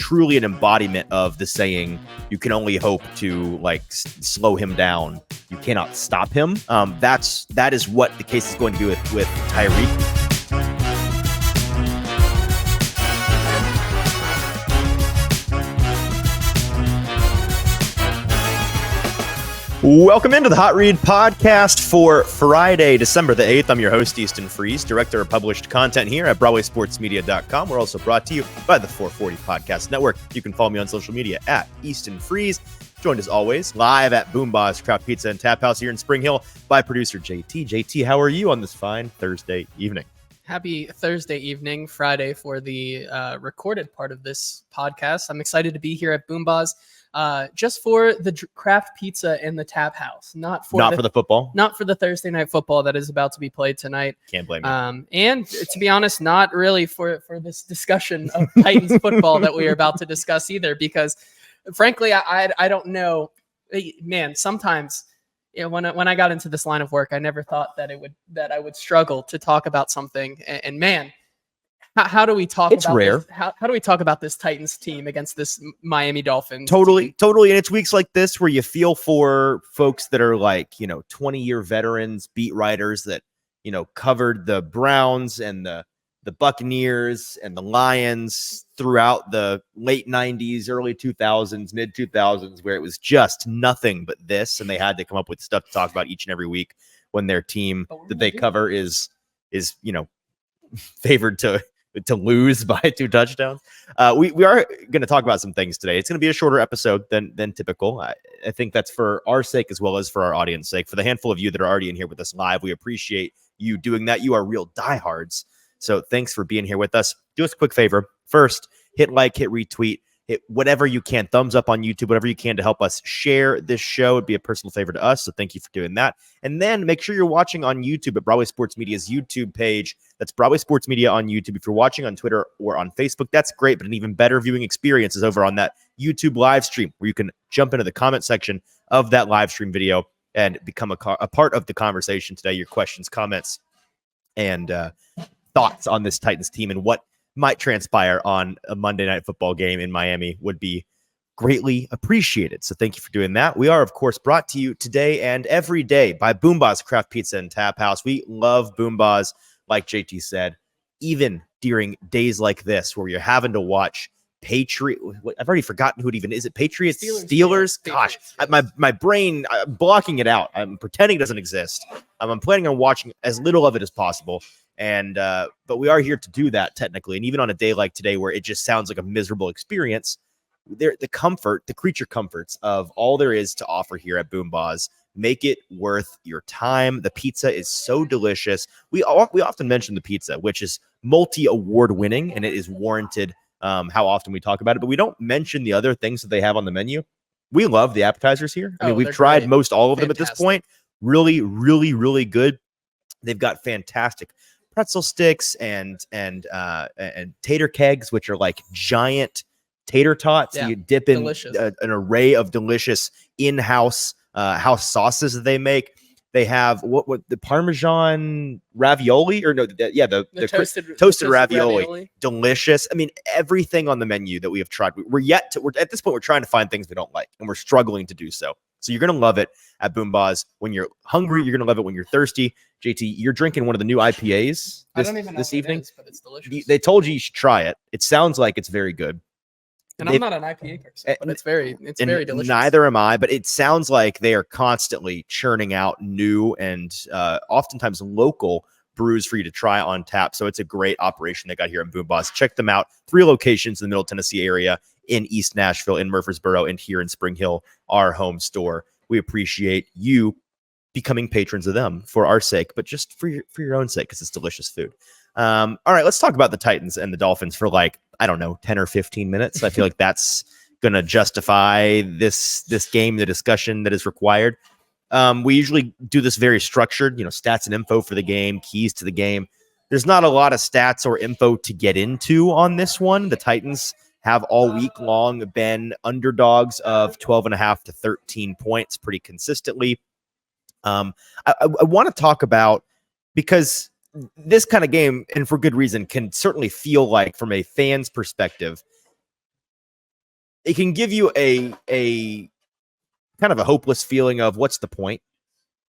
truly an embodiment of the saying, you can only hope to like slow him down. You cannot stop him. That is what the case is going to be with Tyreek. Welcome into the Hot Read podcast for Friday, December the 8th. I'm your host, Easton Freeze, director of published content here at BroadwaySportsMedia.com. We're also brought to you by the 440 Podcast Network. You can follow me on social media at Easton Freeze. Joined as always live at BoomBozz Craft Pizza Taphouse here in Spring Hill by producer JT. JT, how are you on this fine Thursday evening? Happy Thursday evening, Friday for the recorded part of this podcast. I'm excited to be here at BoomBozz. Just for the craft pizza in the tap house, not for the football, not for the Thursday night football that is about to be played tonight. Can't blame you. And to be honest, not really for this discussion of Titans football that we are about to discuss either, because frankly, I don't know, man. Sometimes, when I got into this line of work, I never thought that I would struggle to talk about something, and man. How do we talk it's about rare. This? How do we talk about this Titans team against this Miami Dolphins Totally. team? And it's weeks like this where you feel for folks that are like, 20-year veterans, beat writers that, covered the Browns and the Buccaneers and the Lions throughout the late 90s, early 2000s, mid 2000s, where it was just nothing but this. And they had to come up with stuff to talk about each and every week when their team that they cover is favored to lose by 2 touchdowns. We are going to talk about some things today. It's going to be a shorter episode than typical. I think that's for our sake as well as for our audience sake. For the handful of you that are already in here with us live, we appreciate you doing that. You are real diehards. So thanks for being here with us. Do us a quick favor. First, hit like, hit retweet, hit whatever you can, thumbs up on YouTube, whatever you can to help us share this show. It'd be a personal favor to us. So thank you for doing that. And then make sure you're watching on YouTube at Broadway Sports Media's YouTube page. That's Broadway Sports Media on YouTube. If you're watching on Twitter or on Facebook, that's great. But an even better viewing experience is over on that YouTube live stream, where you can jump into the comment section of that live stream video and become a part of the conversation today. Your questions, comments, and thoughts on this Titans team and what might transpire on a Monday Night Football game in Miami would be greatly appreciated. So thank you for doing that. We are, of course, brought to you today and every day by BoomBozz Craft Pizza and Taphouse. We love BoomBozz, like JT said, even during days like this where you're having to watch Patriot. I've already forgotten who it even is. It Patriots? Steelers? Gosh, my brain, I'm blocking it out. I'm pretending it doesn't exist. I'm planning on watching as little of it as possible. And but we are here to do that technically. And even on a day like today where it just sounds like a miserable experience, the creature comforts of all there is to offer here at BoomBozz make it worth your time. The pizza is so delicious. We often mention the pizza, which is multi-award winning, and it is warranted how often we talk about it. But we don't mention the other things that they have on the menu. We love the appetizers here. I mean, we've tried great. Most all of them at this point. Really, really, really good. They've got fantastic pretzel sticks and tater kegs, which are like giant tater tots. Yeah, you dip in an array of delicious in-house house sauces that they make. They have what the Parmesan ravioli, or no, the toasted ravioli. Delicious. I mean, everything on the menu that we have tried. We're at this point, we're trying to find things we don't like, and we're struggling to do so. So you're going to love it at BoomBozz. When you're hungry, you're going to love it when you're thirsty. JT, you're drinking one of the new IPAs this evening. But it's delicious. They told you should try it. It sounds like it's very good. And I'm not an IPA person, but it's very delicious. Neither am I, but it sounds like they are constantly churning out new and oftentimes local brews for you to try on tap. So it's a great operation they got here in BoomBozz. Check them out. 3 locations in the Middle Tennessee area, in East Nashville, in Murfreesboro, and here in Spring Hill, our home store. We appreciate you becoming patrons of them for our sake, but just for your own sake, because it's delicious food. All right, let's talk about the Titans and the Dolphins for 10 or 15 minutes. I feel like that's going to justify this game, the discussion that is required. We usually do this very structured, stats and info for the game, keys to the game. There's not a lot of stats or info to get into on this one. The Titans have all week long been underdogs of 12.5 to 13 points pretty consistently. I want to talk about, because this kind of game, and for good reason, can certainly feel like, from a fan's perspective, it can give you a kind of a hopeless feeling of what's the point?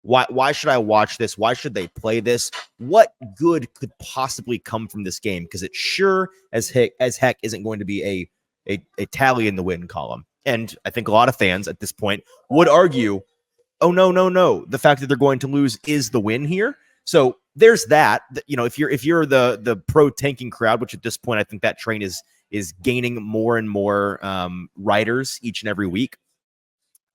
Why should I watch this? Why should they play this? What good could possibly come from this game? Because it sure as heck isn't going to be a tally in the win column. And I think a lot of fans at this point would argue, oh, no. The fact that they're going to lose is the win here. So there's that. You know, if you're the pro tanking crowd, which at this point I think that train is gaining more and more riders each and every week.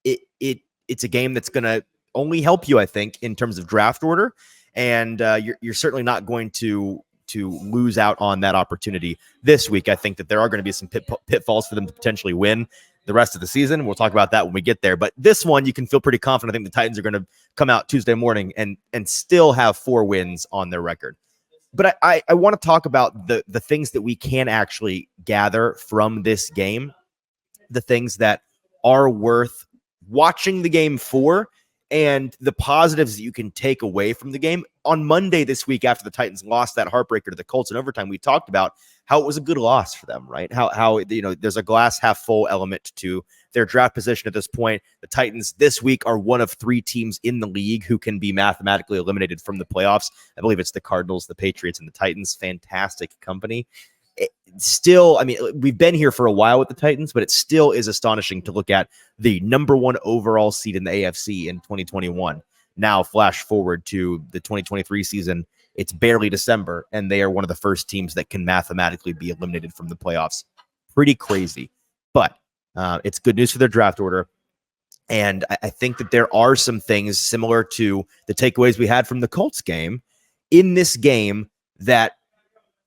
It's a game that's going to only help you, I think, in terms of draft order, and you're certainly not going to lose out on that opportunity this week. I think that there are going to be some pitfalls for them to potentially win the rest of the season. We'll talk about that when we get there. But this one, you can feel pretty confident. I think the Titans are going to come out Tuesday morning and still have 4 wins on their record. But I want to talk about the things that we can actually gather from this game, the things that are worth watching the game for, and the positives that you can take away from the game. On Monday this week, after the Titans lost that heartbreaker to the Colts in overtime, we talked about how it was a good loss for them, right? How there's a glass half full element to their draft position at this point. The Titans this week are one of 3 teams in the league who can be mathematically eliminated from the playoffs. I believe it's the Cardinals, the Patriots, and the Titans. Fantastic company. Still, I mean, we've been here for a while with the Titans, but it still is astonishing to look at the number 1 overall seed in the AFC in 2021. Now, flash forward to the 2023 season, it's barely December, and they are one of the first teams that can mathematically be eliminated from the playoffs. Pretty crazy, but it's good news for their draft order. And I think that there are some things similar to the takeaways we had from the Colts game in this game that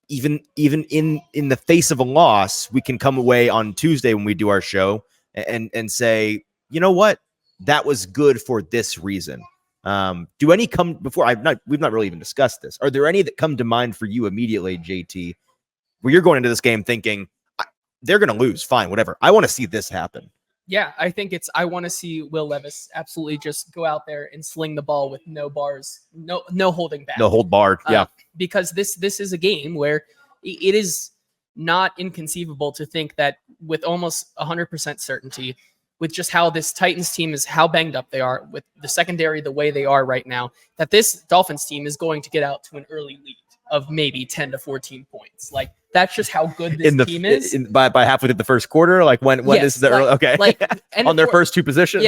even in the face of a loss, we can come away on Tuesday when we do our show and say, you know what, that was good for this reason. Do any come before? We've not really even discussed this. Are there any that come to mind for you immediately, JT, where you're going into this game thinking they're going to lose? Fine, whatever. I want to see this happen. Yeah, I think I want to see Will Levis absolutely just go out there and sling the ball with no bars, no holding back. No hold barred, yeah. Because this is a game where it is not inconceivable to think that with almost 100% certainty, with just how this Titans team is, how banged up they are, with the secondary the way they are right now, that this Dolphins team is going to get out to an early lead of maybe 10 to 14 points. Like, that's just how good this team is. By halfway through the first quarter, like when yes, is the early? Okay, like on their first 2 possessions.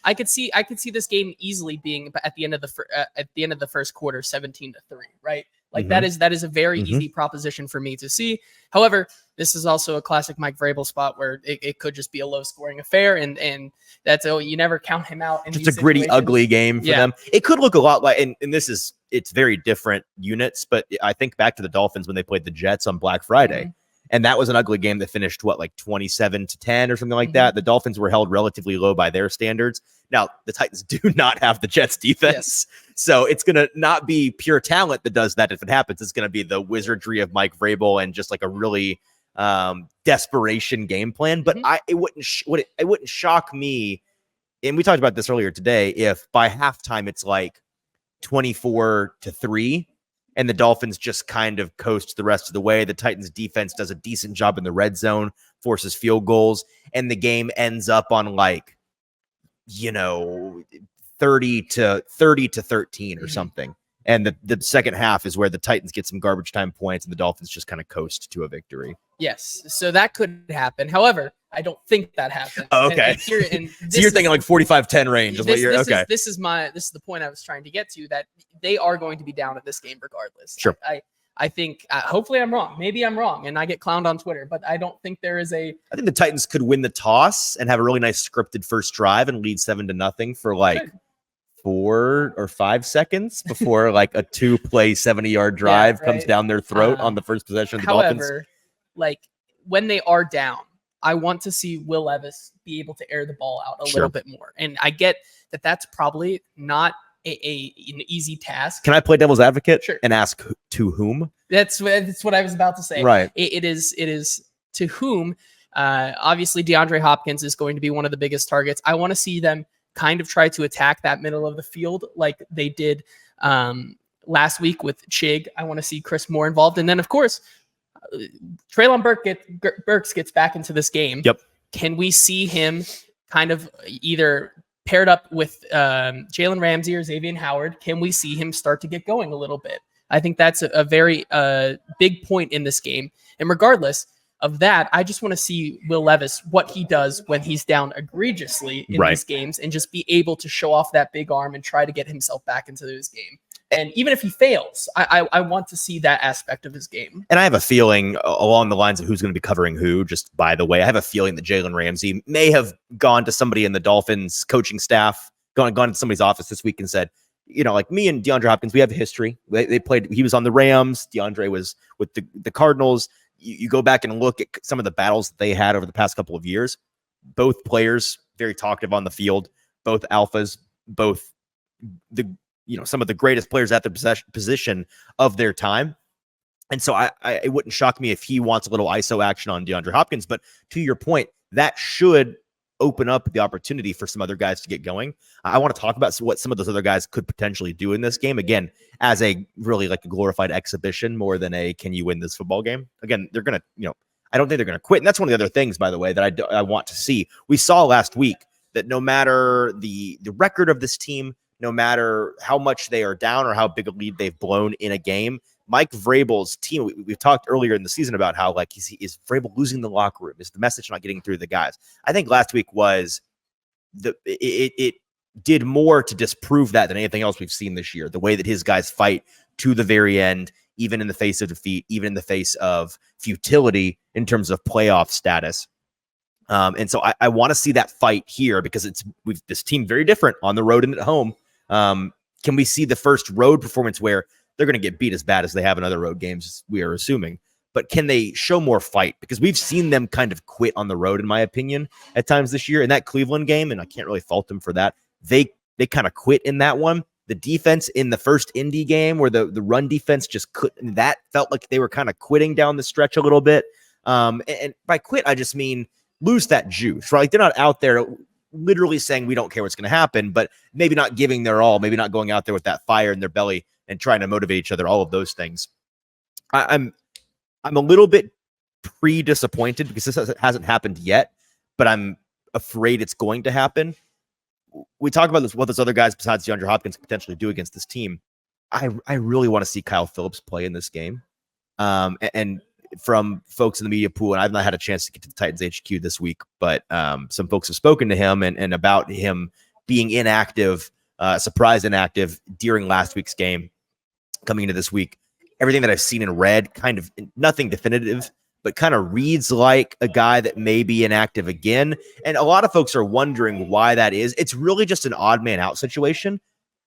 I could see this game easily being at the end of the first quarter, 17-3, right? Like that is a very easy proposition for me to see. However, this is also a classic Mike Vrabel spot where it could just be a low scoring affair, and that's you never count him out. It's a gritty, ugly game for them. It could look a lot like, and it's very different units, but I think back to the Dolphins when they played the Jets on Black Friday. And that was an ugly game that finished, like 27-10 or something like that. The Dolphins were held relatively low by their standards. Now, the Titans do not have the Jets defense. So it's going to not be pure talent that does that if it happens. It's going to be the wizardry of Mike Vrabel and just like a really desperation game plan. But it wouldn't shock me, and we talked about this earlier today, if by halftime it's like 24-3. And the Dolphins just kind of coast the rest of the way. The Titans defense does a decent job in the red zone, forces field goals, and the game ends up on 30-13 or something. And the second half is where the Titans get some garbage time points and the Dolphins just kind of coast to a victory. Yes. So that could happen. However, I don't think that happens. Oh, okay. So you're thinking like 45-10 range. This is the point I was trying to get to, that they are going to be down at this game regardless. Sure. I think hopefully I'm wrong. Maybe I'm wrong and I get clowned on Twitter, but I don't think there is I think the Titans could win the toss and have a really nice scripted first drive and lead 7-0 for 4 or 5 seconds before a 2-play 70-yard drive comes down their throat on the first possession of the Dolphins. However, when they are down, I want to see Will Levis be able to air the ball out a little bit more. And I get that that's probably not an easy task. Can I play devil's advocate and ask to whom? That's what I was about to say. Right. It is to whom. Obviously, DeAndre Hopkins is going to be one of the biggest targets. I want to see them kind of try to attack that middle of the field like they did last week with Chig. I want to see Chris more involved. And then, of course, Treylon Burks gets back into this game. Yep. can we see him kind of either paired up with Jalen Ramsey or Xavier Howard? Can we see him start to get going a little bit? I think that's a very big point in this game. And regardless of that, I just want to see Will Levis, what he does when he's down egregiously in these games, and just be able to show off that big arm and try to get himself back into this game. And even if he fails, I want to see that aspect of his game. And I have a feeling along the lines of who's going to be covering who, just by the way, I have a feeling that Jalen Ramsey may have gone to somebody in the Dolphins coaching staff, gone to somebody's office this week and said, like me and DeAndre Hopkins, we have a history. They played, he was on the Rams. DeAndre was with the Cardinals. You go back and look at some of the battles that they had over the past couple of years. Both players, very talkative on the field, both alphas, both some of the greatest players at the position of their time. And so it wouldn't shock me if he wants a little ISO action on DeAndre Hopkins. But to your point, that should open up the opportunity for some other guys to get going. I want to talk about what some of those other guys could potentially do in this game. Again, as a really like a glorified exhibition more than a, can you win this football game? Again, they're going to, I don't think they're going to quit. And that's one of the other things, by the way, that I want to see. We saw last week that no matter the record of this team, no matter how much they are down or how big a lead they've blown in a game, Mike Vrabel's team, we've talked earlier in the season about how like is Vrabel losing the locker room? Is the message not getting through the guys? I think last week was it did more to disprove that than anything else we've seen this year. The way that his guys fight to the very end, even in the face of defeat, even in the face of futility in terms of playoff status. And so I want to see that fight here because this team very different on the road and at home. Can we see the first road performance where they're going to get beat as bad as they have in other road games, we are assuming, but can they show more fight? Because we've seen them kind of quit on the road, in my opinion, at times this year. In that Cleveland game, and I can't really fault them for that, they kind of quit in that one. The defense in the first Indy game where the run defense just couldn't, that felt like they were kind of quitting down the stretch a little bit. And by quit, I just mean lose that juice, right? Like they're not out there literally saying we don't care what's going to happen, but maybe not giving their all, maybe not going out there with that fire in their belly and trying to motivate each other, all of those things. I'm a little bit pre-disappointed because this hasn't happened yet, but I'm afraid it's going to happen. We talk about this, what those other guys besides DeAndre Hopkins could potentially do against this team. I really want to see Kyle Phillips play in this game. And from folks in the media pool, and I've not had a chance to get to the Titans HQ this week, but some folks have spoken to him and about him being inactive, surprised inactive during last week's game. Coming into this week, everything that I've seen and read, kind of nothing definitive, but kind of reads like a guy that may be inactive again. And a lot of folks are wondering why that is. It's really just an odd man out situation.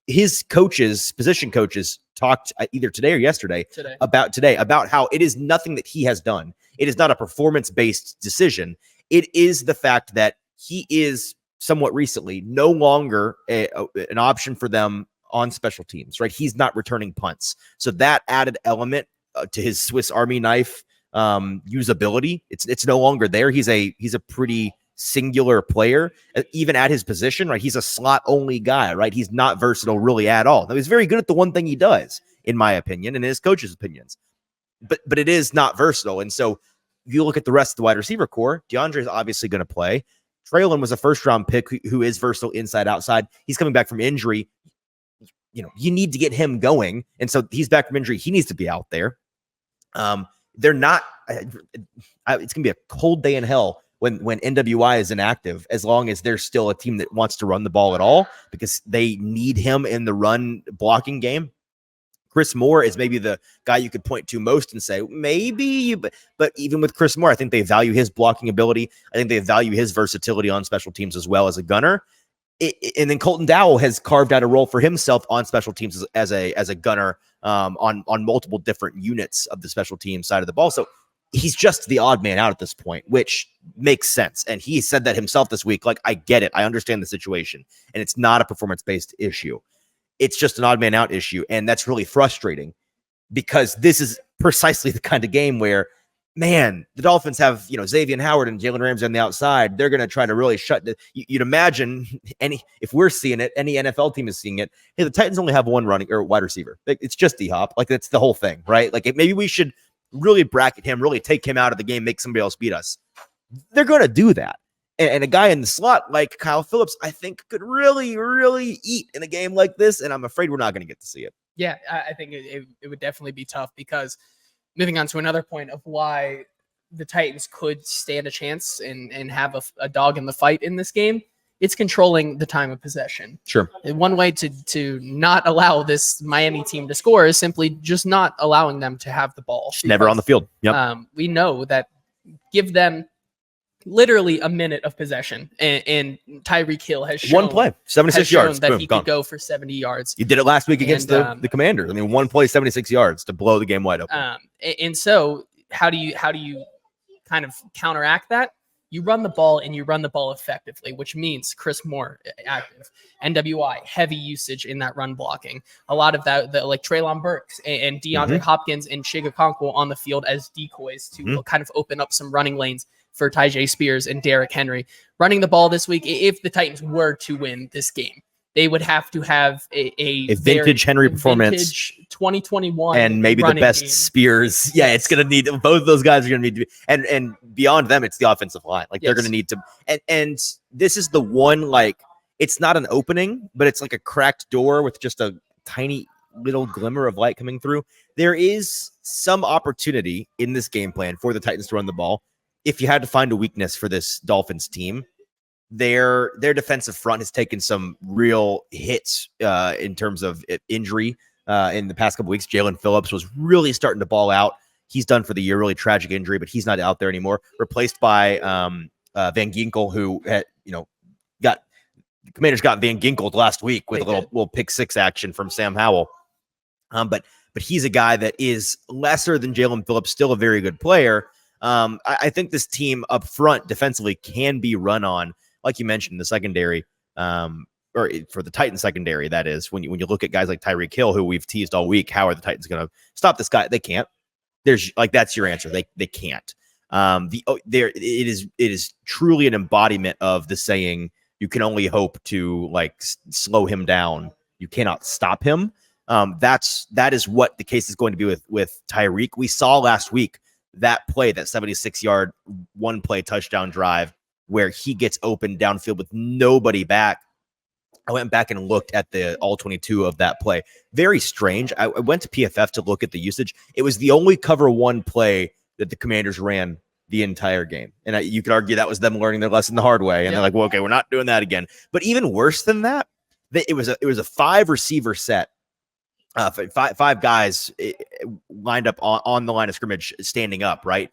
His coaches, position coaches, talked either today or yesterday about how it is nothing that he has done. It is not a performance-based decision. It is the fact that he is somewhat recently no longer an option for them on special teams, right? He's not returning punts. So that added element to his Swiss Army knife usability, it's no longer there. He's a pretty singular player, even at his position, right? He's a slot only guy, right? He's not versatile really at all. Now, he's very good at the one thing he does, in my opinion, and in his coach's opinions, but it is not versatile. And so if you look at the rest of the wide receiver core, DeAndre is obviously going to play. Traylon was a first round pick who is versatile inside outside. He's coming back from injury. You need to get him going. And so he's back from injury. He needs to be out there. They're not, it's going to be a cold day in hell when NWI is inactive, as long as there's still a team that wants to run the ball at all, because they need him in the run blocking game. Chris Moore is maybe the guy you could point to most and say, but even with Chris Moore, I think they value his blocking ability. I think they value his versatility on special teams as well as a gunner. And then Colton Dowell has carved out a role for himself on special teams as a gunner on multiple different units of the special team side of the ball. So he's just the odd man out at this point, which makes sense. And he said that himself this week. Like, I get it. I understand the situation. And it's not a performance-based issue. It's just an odd man out issue. And that's really frustrating because this is precisely the kind of game where, man, the Dolphins have, Xavier Howard and Jalen Ramsey on the outside. They're going to try to really you'd imagine if we're seeing it, any NFL team is seeing it. Hey, the Titans only have one running or wide receiver. It's just D-Hop. Like, that's the whole thing, right? Like, maybe we should really bracket him, really take him out of the game, make somebody else beat us. They're going to do that. And a guy in the slot like Kyle Phillips, I think could really, really eat in a game like this. And I'm afraid we're not going to get to see it. Yeah, I think it would definitely be tough, because moving on to another point of why the Titans could stand a chance and have a dog in the fight in this game, it's controlling the time of possession. Sure. And one way to not allow this Miami team to score is simply just not allowing them to have the ball. Just never on the field. Yep. We know that give them literally a minute of possession, and Tyreek Hill has shown one play, 76 yards. that Boom, he gone. could go for 70 yards. You did it last week against the Commanders. I mean, one play, 76 yards to blow the game wide open. And so how do you kind of counteract that? You run the ball, and you run the ball effectively, which means Chris Moore active, NWI heavy usage in that run blocking. A lot of that, like Treylon Burks and DeAndre Hopkins and Chig Okonkwo on the field as decoys to kind of open up some running lanes for Tyjae Spears and Derrick Henry. Running the ball this week, if the Titans were to win this game, they would have to have a vintage Henry performance, vintage 2021, and maybe the best game. Spears. Yeah, it's going to need both of those guys are going to need to be, and beyond them, it's the offensive line. Like they're going to need to, and this is the one, like it's not an opening, but it's like a cracked door with just a tiny little glimmer of light coming through. There is some opportunity in this game plan for the Titans to run the ball. If you had to find a weakness for this Dolphins team, their defensive front has taken some real hits in terms of injury in the past couple weeks. Jalen Phillips was really starting to ball out. He's done for the year, really tragic injury, but he's not out there anymore. Replaced by Van Ginkel, who had, got the Commanders got Van Ginkel last week with a little pick six action from Sam Howell. But he's a guy that is lesser than Jalen Phillips, still a very good player. I think this team up front defensively can be run on, like you mentioned, the secondary, or for the Titans secondary. That is when you look at guys like Tyreek Hill, who we've teased all week. How are the Titans going to stop this guy? They can't. That's your answer. They can't. It is truly an embodiment of the saying, you can only hope to slow him down. You cannot stop him. That is what the case is going to be with Tyreek. We saw last week that play, that 76-yard one play touchdown drive where he gets open downfield with nobody back. I went back and looked at the all 22 of that play. Very strange. I went to PFF to look at the usage. It was the only cover one play that the Commanders ran the entire game. And you could argue that was them learning their lesson the hard way. And they're like, well, okay, we're not doing that again. But even worse than that, it was a 5 receiver set. Five guys lined up on the line of scrimmage, standing up, right?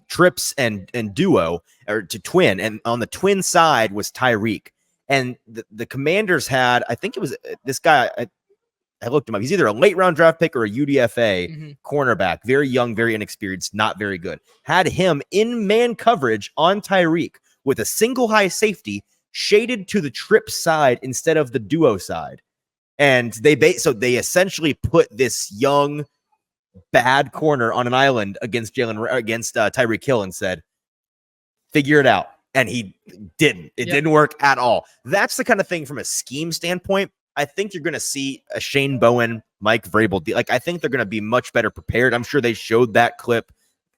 Trips and duo, or to twin. And on the twin side was Tyreek. And the Commanders had, I think it was this guy, I looked him up. He's either a late round draft pick or a UDFA cornerback. Very young, very inexperienced, not very good. Had him in man coverage on Tyreek with a single high safety shaded to the trip side instead of the duo side. And they essentially put this young, bad corner on an island against Tyreek Hill and said, figure it out. And he didn't. It didn't work at all. That's the kind of thing from a scheme standpoint. I think you're going to see a Shane Bowen, Mike Vrabel. I think they're going to be much better prepared. I'm sure they showed that clip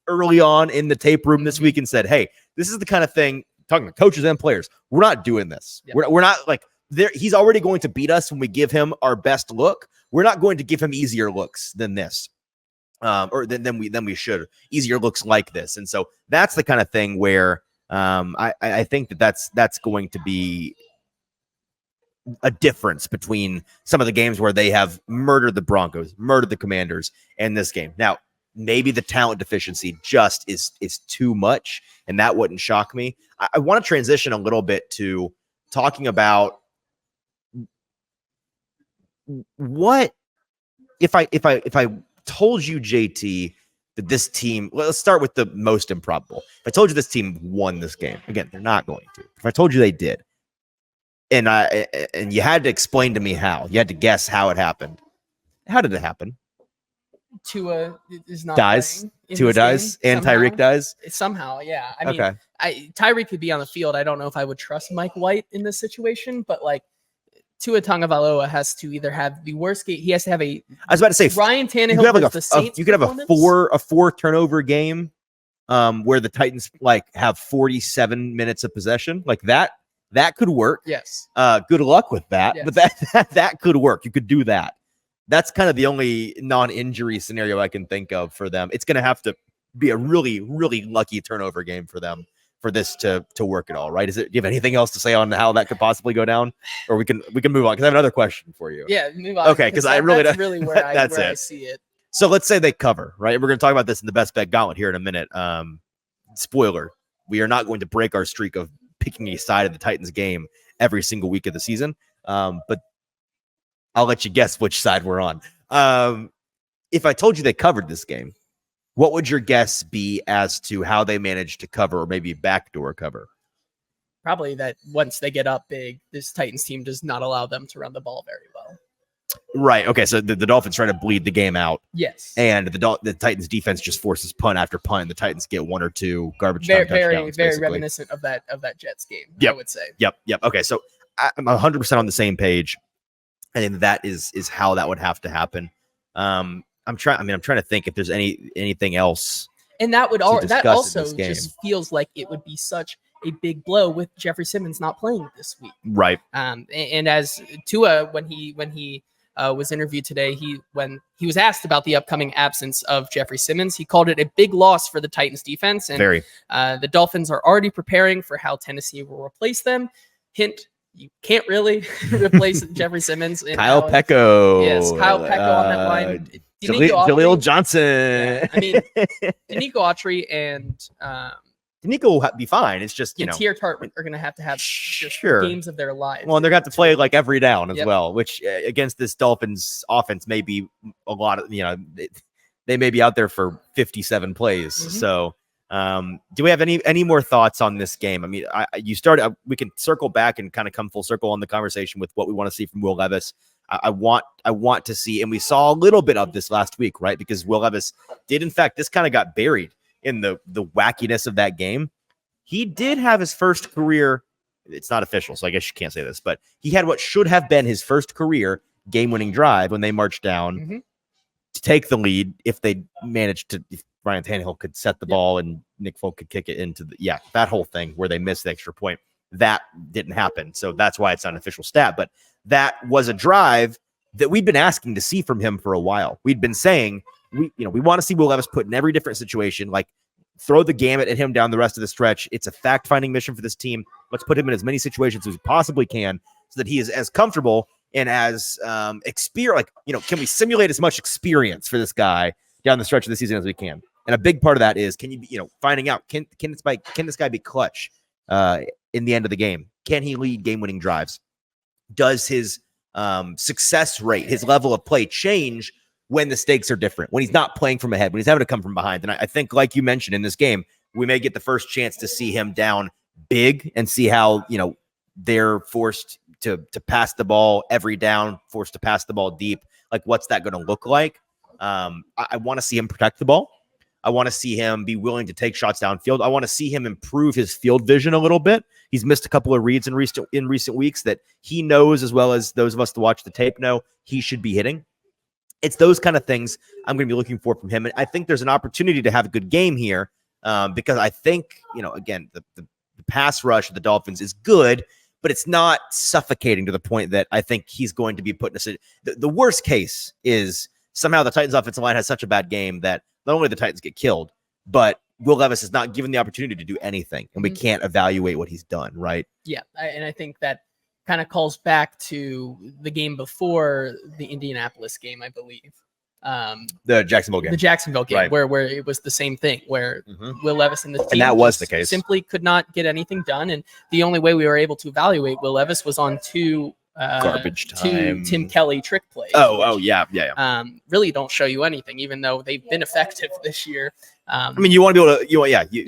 early on in the tape room this week and said, hey, this is the kind of thing, talking to coaches and players, we're not doing this. Yep. We're not he's already going to beat us when we give him our best look. We're not going to give him easier looks than this, or than we should. Easier looks like this. And so that's the kind of thing where I think that's going to be a difference between some of the games where they have murdered the Broncos, murdered the Commanders, and this game. Now, maybe the talent deficiency just is too much, and that wouldn't shock me. I want to transition a little bit to talking about what if I told you, JT, that this team, let's start with the most improbable. If I told you this team won this game, again, they're not going to. If I told you they did, and you had to explain to me how, you had to guess how it happened. How did it happen? Tua is not dies. Tua dies, and Tyreek dies. Somehow, yeah. I mean, Tyreek could be on the field. I don't know if I would trust Mike White in this situation, but Tua Tagovailoa has to either have the worst game. He has to have I was about to say Ryan Tannehill. You could have you could have a four turnover game where the Titans like have 47 minutes of possession, like that could work. Yes. Good luck with that, Yes. but that could work. You could do that. That's kind of the only non-injury scenario I can think of for them. It's going to have to be a really, really lucky turnover game for them for this to work at all, right? Do you have anything else to say on how that could possibly go down, or we can move on? Because I have another question for you. Yeah, move on. Okay, because I really that's really where I see it. So let's say they cover, right? We're going to talk about this in the Best Bet Gauntlet here in a minute. Spoiler: we are not going to break our streak of picking a side of the Titans game every single week of the season, but I'll let you guess which side we're on. If I told you they covered this game, what would your guess be as to how they managed to cover, or maybe backdoor cover? Probably that once they get up big, this Titans team does not allow them to run the ball very well. Right. Okay. So the Dolphins try to bleed the game out. Yes. And the Titans defense just forces punt after punt, and the Titans get one or two garbage very, time touchdowns. Very basically. reminiscent of that Jets game. Yep. I would say. Yep. Okay. So I'm 100% on the same page, and that is how that would have to happen. I'm trying to think if there's anything else. And that that also just feels like it would be such a big blow with Jeffrey Simmons not playing this week. Right. And as Tua, when he was interviewed today, when he was asked about the upcoming absence of Jeffrey Simmons, he called it a big loss for the Titans defense. And the Dolphins are already preparing for how Tennessee will replace them. Hint: you can't really replace Jeffrey Simmons. Kyle Pecco. Yes, Kyle Pecco on that line. Jaleel Johnson. Yeah, I mean, Danico Autry and Danico will be fine. It's just, Tier Tartman are going to have games of their lives. Well, and they're going to have to play like every down as well, which against this Dolphins offense may be a lot of, they may be out there for 57 plays. Mm-hmm. So do we have any more thoughts on this game? I mean, we can circle back and kind of come full circle on the conversation with what we want to see from Will Levis. I want to see, and we saw a little bit of this last week, right? Because Will Levis did, in fact, this kind of got buried in the wackiness of that game. He did have his first career, it's not official, so I guess you can't say this, but he had what should have been his first career game-winning drive when they marched down to take the lead if Ryan Tannehill could set the ball and Nick Folk could kick it into that whole thing where they missed the extra point. That didn't happen. So that's why it's not an official stat. But that was a drive that we'd been asking to see from him for a while. We'd been saying, we want to see Will Levis put in every different situation, like throw the gamut at him down the rest of the stretch. It's a fact-finding mission for this team. Let's put him in as many situations as we possibly can so that he is as comfortable and as experience. Can we simulate as much experience for this guy down the stretch of the season as we can? And a big part of that is, can you be, finding out, can this guy be clutch in the end of the game? Can he lead game-winning drives? Does his success rate, his level of play change when the stakes are different, when he's not playing from ahead, when he's having to come from behind? And I think, like you mentioned, in this game, we may get the first chance to see him down big and see how, they're forced to pass the ball every down, forced to pass the ball deep. Like, what's that going to look like? I want to see him protect the ball. I want to see him be willing to take shots downfield. I want to see him improve his field vision a little bit. He's missed a couple of reads in recent weeks that he knows, as well as those of us to watch the tape know, he should be hitting. It's those kind of things I'm going to be looking for from him. And I think there's an opportunity to have a good game here because I think, again, the pass rush of the Dolphins is good, but it's not suffocating to the point that I think he's going to be put in the worst case is somehow the Titans offensive line has such a bad game that not only the Titans get killed, but Will Levis is not given the opportunity to do anything, and we can't evaluate what he's done, right? Yeah, and I think that kind of calls back to the game before the Indianapolis game, I believe. The Jacksonville game. The Jacksonville game, right. where it was the same thing, where Will Levis and the team and that was the case. Simply could not get anything done, and the only way we were able to evaluate Will Levis was on two garbage time, Tim Kelly trick plays. Yeah. Really don't show you anything, even though they've been effective this year. I mean, you want to be able to, you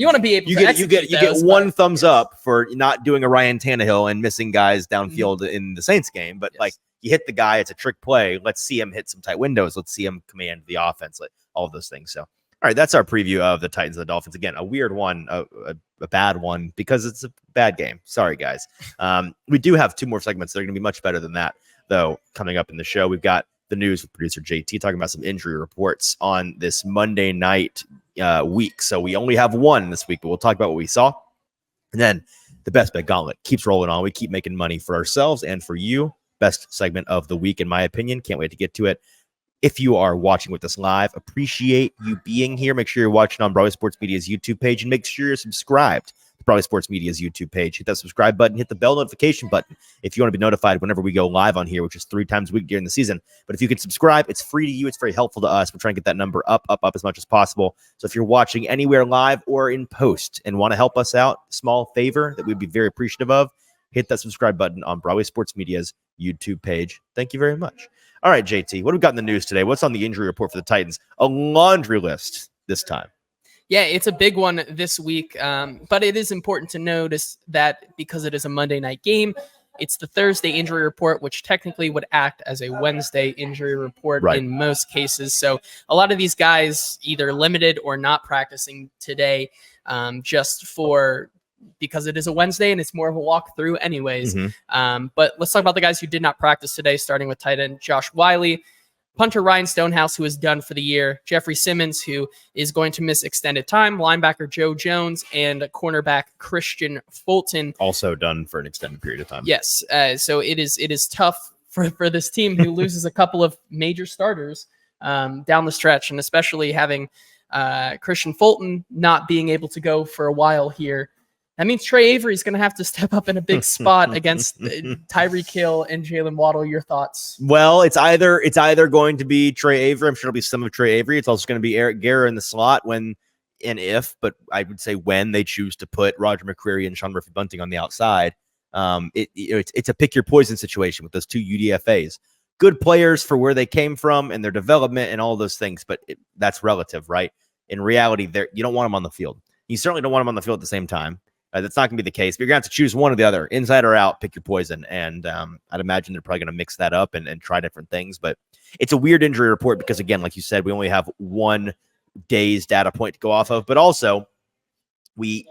want to be able. You get one thumbs up for not doing a Ryan Tannehill and missing guys downfield in the Saints game, but like you hit the guy, it's a trick play. Let's see him hit some tight windows. Let's see him command the offense. Like all of those things. So, all right, that's our preview of the Titans and the Dolphins. Again, a weird one, a bad one because it's a bad game. Sorry, guys. We do have two more segments that are going to be much better than that, though, coming up in the show. We've got the news with producer JT talking about some injury reports on this Monday night week. So we only have one this week, but we'll talk about what we saw. And then the best bet gauntlet keeps rolling on. We keep making money for ourselves and for you. Best segment of the week, in my opinion. Can't wait to get to it. If you are watching with us live, appreciate you being here. Make sure you're watching on Broadway Sports Media's YouTube page, and make sure you're subscribed to Broadway Sports Media's YouTube page. Hit that subscribe button, hit the bell notification button if you want to be notified whenever we go live on here, which is 3 times a week during the season. But if you can subscribe, it's free to you. It's very helpful to us. We're trying to get that number up as much as possible. So if you're watching anywhere live or in post and want to help us out, small favor that we'd be very appreciative of, hit that subscribe button on Broadway Sports Media's YouTube page. Thank you very much. All right, JT, what have we got in the news today? What's on the injury report for the Titans? A laundry list this time. Yeah, it's a big one this week, but it is important to notice that because it is a Monday night game, it's the Thursday injury report, which technically would act as a Wednesday injury report in most cases. So a lot of these guys either limited or not practicing today because it is a Wednesday and it's more of a walkthrough anyways. But let's talk about the guys who did not practice today, starting with tight end Josh Wiley, punter Ryan Stonehouse, who is done for the year, Jeffrey Simmons, who is going to miss extended time, linebacker Joe Jones, and cornerback Christian Fulton. Also done for an extended period of time. Yes. So it is tough for this team who loses a couple of major starters down the stretch, and especially having Christian Fulton not being able to go for a while here. That means Trey Avery is going to have to step up in a big spot against Tyreek Hill and Jalen Waddle. Your thoughts? Well, it's either going to be Trey Avery. I'm sure it'll be some of Trey Avery. It's also going to be Eric Guerra in the slot when but I would say when they choose to put Roger McCreary and Sean Murphy-Bunting on the outside. It's a pick your poison situation with those two UDFAs. Good players for where they came from and their development and all those things, but that's relative, right? In reality, you don't want them on the field. You certainly don't want them on the field at the same time. That's not going to be the case. But you're going to have to choose one or the other, inside or out, pick your poison. And I'd imagine they're probably going to mix that up and try different things. But it's a weird injury report because, again, like you said, we only have 1 day's data point to go off of. But also, we've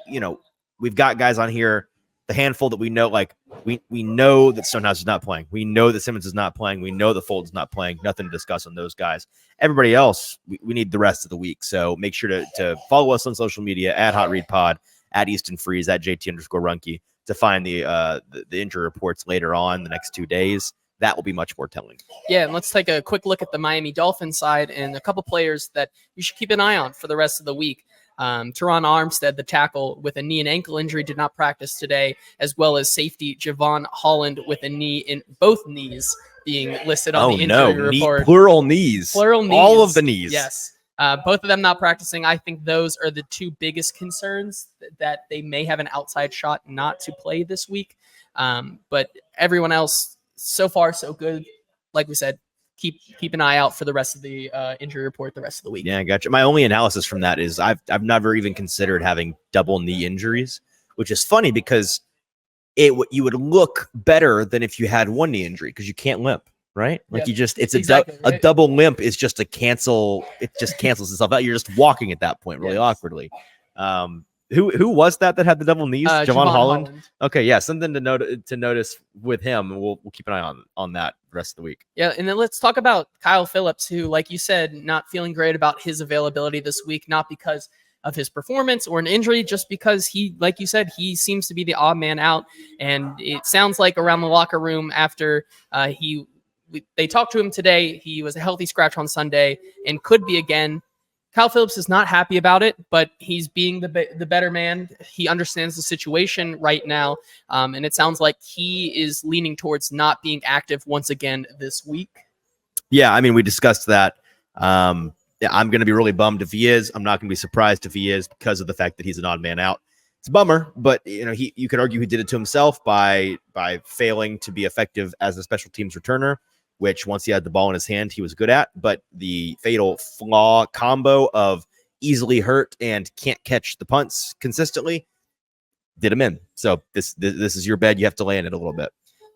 got guys on here, the handful that we know, like we know that Stonehouse is not playing. We know that Simmons is not playing. We know that Fulton's not playing. Nothing to discuss on those guys. Everybody else, we need the rest of the week. So make sure to follow us on social media at Hot Read Pod, at Easton Freeze, at JT_Runke to find the injury reports later on the next 2 days. That will be much more telling. Yeah, and let's take a quick look at the Miami Dolphins side and a couple players that you should keep an eye on for the rest of the week. Teron Armstead, the tackle with a knee and ankle injury, did not practice today, as well as safety Javon Holland with a knee in both knees being listed on the injury report. Plural knees. Plural knees. All of the knees. Yes. Both of them not practicing. I think those are the two biggest concerns, that they may have an outside shot not to play this week. But everyone else, so far, so good. Like we said, keep an eye out for the rest of the injury report the rest of the week. Yeah, I gotcha. My only analysis from that is I've never even considered having double knee injuries, which is funny because you would look better than if you had one knee injury because you can't limp. Right? Like a double limp is just a cancel. It just cancels itself out. You're just walking at that point really awkwardly. Who was that had the double knees? Javon Holland. Okay. Yeah. Something to notice with him. We'll keep an eye on that the rest of the week. Yeah. And then let's talk about Kyle Phillips, who, like you said, not feeling great about his availability this week, not because of his performance or an injury, just because like you said, he seems to be the odd man out. And it sounds like around the locker room after they talked to him today. He was a healthy scratch on Sunday and could be again. Kyle Phillips is not happy about it, but he's being the better man. He understands the situation right now, and it sounds like he is leaning towards not being active once again this week. Yeah, I mean, we discussed that. I'm going to be really bummed if he is. I'm not going to be surprised if he is because of the fact that he's an odd man out. It's a bummer, but you could argue he did it to himself by failing to be effective as a special teams returner, which once he had the ball in his hand, he was good at. But the fatal flaw combo of easily hurt and can't catch the punts consistently did him in. So this is your bed. You have to lay in it a little bit.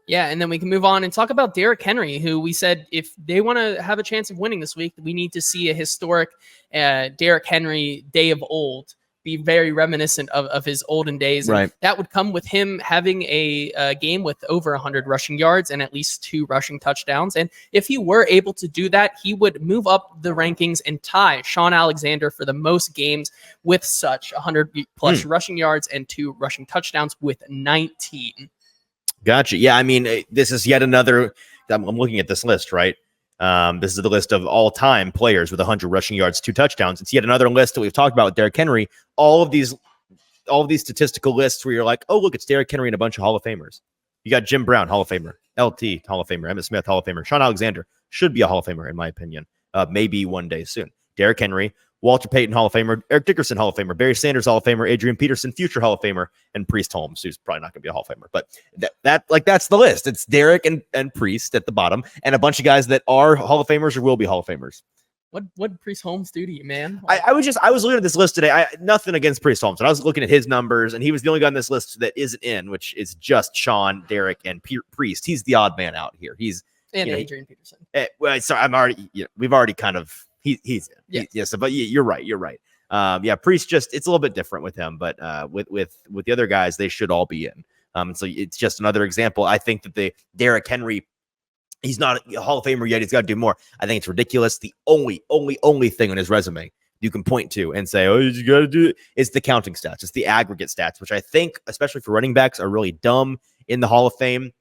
Yeah, and then we can move on and talk about Derrick Henry, who we said if they want to have a chance of winning this week, we need to see a historic Derrick Henry day of old, be very reminiscent of his olden days. And Right. that would come with him having a game with over 100 rushing yards and at least 2 rushing touchdowns. And if he were able to do that, he would move up the rankings and tie Sean Alexander for the most games with such 100 plus rushing yards and 2 rushing touchdowns with 19. Gotcha. Yeah, I mean, this is yet another. I'm looking at this list, right? This is the list of all-time players with 100 rushing yards, 2 touchdowns. It's yet another list that we've talked about with Derrick Henry. All of these statistical lists where you're like, oh, look, it's Derrick Henry and a bunch of Hall of Famers. You got Jim Brown, Hall of Famer. LT, Hall of Famer. Emmitt Smith, Hall of Famer. Sean Alexander should be a Hall of Famer, in my opinion. Maybe one day soon. Derrick Henry, Walter Payton, Hall of Famer. Eric Dickerson, Hall of Famer. Barry Sanders, Hall of Famer. Adrian Peterson, future Hall of Famer. And Priest Holmes, who's probably not going to be a Hall of Famer. But that's the list. It's Derrick and Priest at the bottom, and a bunch of guys that are Hall of Famers or will be Hall of Famers. What did Priest Holmes do to you, man? I was looking at this list today. Nothing against Priest Holmes, but I was looking at his numbers, and he was the only guy on this list that isn't in, which is just Sean, Derrick, and Priest. He's the odd man out here. He's Adrian Peterson. Well, so I'm already. We've already kind of. He's in. Yes, but you're right. You're right. Priest it's a little bit different with him, but with the other guys, they should all be in. So it's just another example. I think that the Derrick Henry, he's not a Hall of Famer yet. He's got to do more. I think it's ridiculous. The only thing on his resume you can point to and say, oh, you got to do it, is the counting stats. It's the aggregate stats, which I think, especially for running backs, are really dumb in the Hall of Fame.